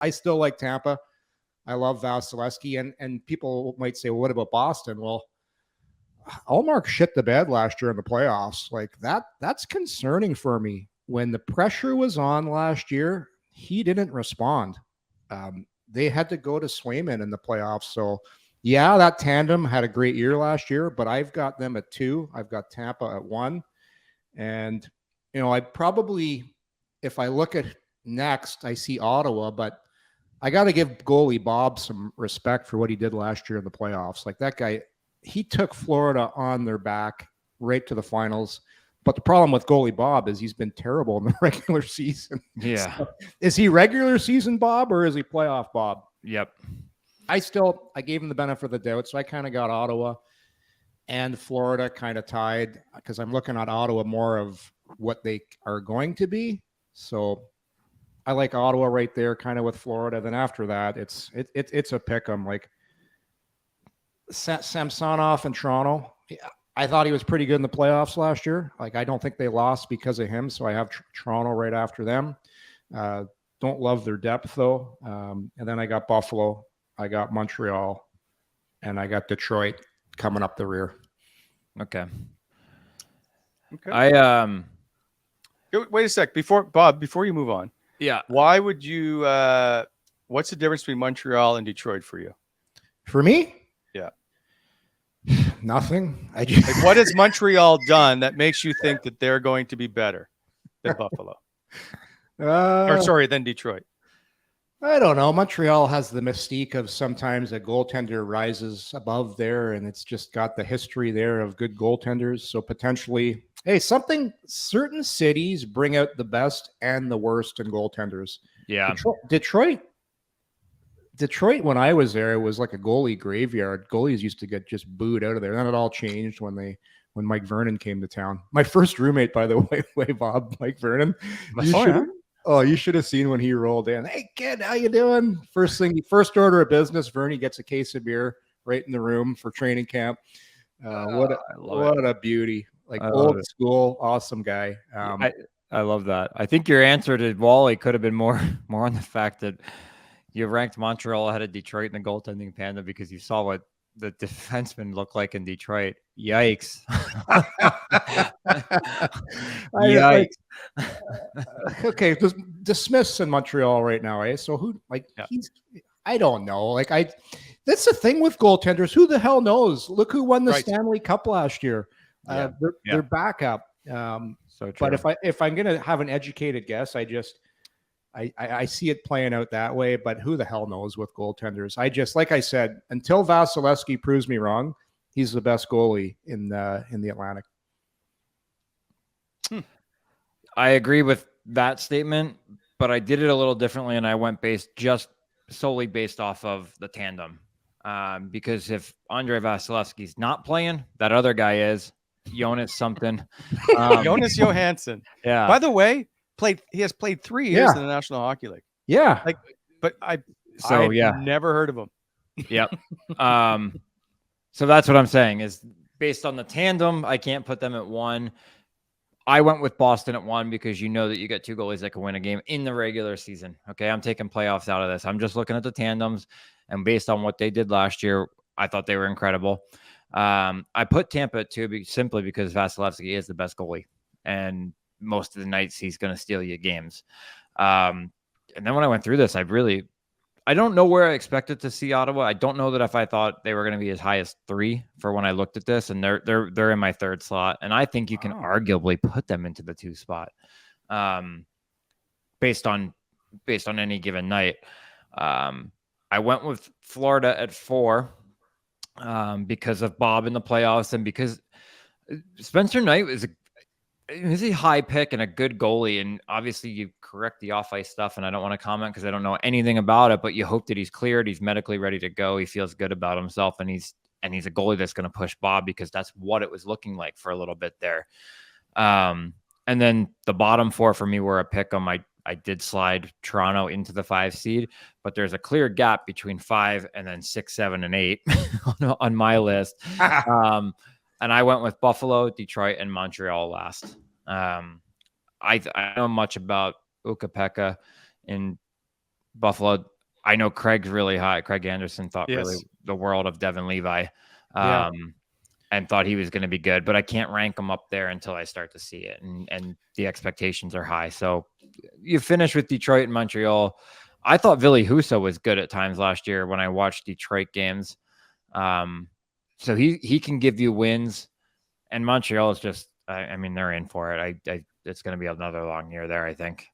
I still like Tampa. I love Vasilevsky, and people might say, well, what about Boston? Well, Allmark shit the bed last year in the playoffs. Like that's concerning for me. When the pressure was on last year, he didn't respond. They had to go to Swayman in the playoffs. So yeah, that tandem had a great year last year, but I've got them at 2. I've got Tampa at 1. And, I probably, if I look at next, I see Ottawa, but I got to give goalie Bob some respect for what he did last year in the playoffs. Like that guy, he took Florida on their back right to the finals. But the problem with goalie Bob is he's been terrible in the regular season. Yeah. So, is he regular season Bob or is he playoff Bob? Yep. I gave him the benefit of the doubt. So I kind of got Ottawa and Florida kind of tied because I'm looking at Ottawa more of what they are going to be. So I like Ottawa right there, kind of with Florida. Then after that, it's a pick 'em. Like Samsonov in Toronto. I thought he was pretty good in the playoffs last year. Like I don't think they lost because of him, so I have Toronto right after them. Don't love their depth though. And then I got Buffalo, I got Montreal, and I got Detroit coming up the rear. Okay. Wait a sec before you move on. Yeah. Why would you? What's the difference between Montreal and Detroit for you? For me? Yeah. Nothing. Like, what has Montreal done that makes you think that they're going to be better than Buffalo? Than Detroit. I don't know. Montreal has the mystique of sometimes a goaltender rises above there, and it's just got the history there of good goaltenders. So potentially, certain cities bring out the best and the worst in goaltenders. Yeah. Detroit, when I was there, it was like a goalie graveyard. Goalies used to get just booed out of there. Then it all changed when Mike Vernon came to town. My first roommate, by the way, Bob, Mike Vernon. You should have seen when he rolled in. Hey, kid, how you doing? First order of business, Vernie gets a case of beer right in the room for training camp. What a beauty. Like old school, awesome guy. I love that. I think your answer to Wally could have been more on the fact that you ranked Montreal ahead of Detroit in the goaltending panda because you saw what the defensemen look like in Detroit. Yikes. Yikes. Okay, dismiss in Montreal right now, eh? So I don't know. That's the thing with goaltenders. Who the hell knows? Look who won the Stanley Cup last year. They're backup. So true. But if I'm gonna have an educated guess, I see it playing out that way, but who the hell knows with goaltenders? Like I said, until Vasilevsky proves me wrong, he's the best goalie in the Atlantic. I agree with that statement, but I did it a little differently, and I went solely based off of the tandem. Because if Andre Vasilevsky's not playing, that other guy is Jonas something. Jonas Johansson. Yeah. By the way, he has played 3 years in the National Hockey League. Yeah. I've never heard of him. Yep. So that's what I'm saying is based on the tandem, I can't put them at 1. I went with Boston at 1 because you know that you get 2 goalies that can win a game in the regular season. Okay. I'm taking playoffs out of this. I'm just looking at the tandems, and based on what they did last year, I thought they were incredible. I put Tampa at 2 simply because Vasilevsky is the best goalie, and most of the nights he's going to steal you games. And then when I went through this, I don't know where I expected to see Ottawa. I don't know that if I thought they were going to be as high as 3 for when I looked at this, and they're in my 3rd slot. And I think you can arguably put them into the 2 spot, based on any given night. I went with Florida at 4, because of Bob in the playoffs, and because Spencer Knight is a high pick and a good goalie, and obviously you correct the off-ice stuff, and I don't want to comment because I don't know anything about it, but you hope that he's cleared, he's medically ready to go, he feels good about himself, and he's a goalie that's going to push Bob because that's what it was looking like for a little bit there. And then the bottom 4 for me were a pick 'em. I did slide Toronto into the 5 seed, but there's a clear gap between 5 and then 6, 7, and 8 on my list. And I went with Buffalo, Detroit, and Montreal last. I know much about Ukko-Pekka in Buffalo. I know Craig's really high. Craig Anderson thought really Yes. the world of Devin Levi, Yeah. and thought he was going to be good. But I can't rank him up there until I start to see it, and the expectations are high. So you finish with Detroit and Montreal. I thought Ville Husso was good at times last year when I watched Detroit games. So he can give you wins, and Montreal is just. I mean, they're in for it. It's going to be another long year there, I think.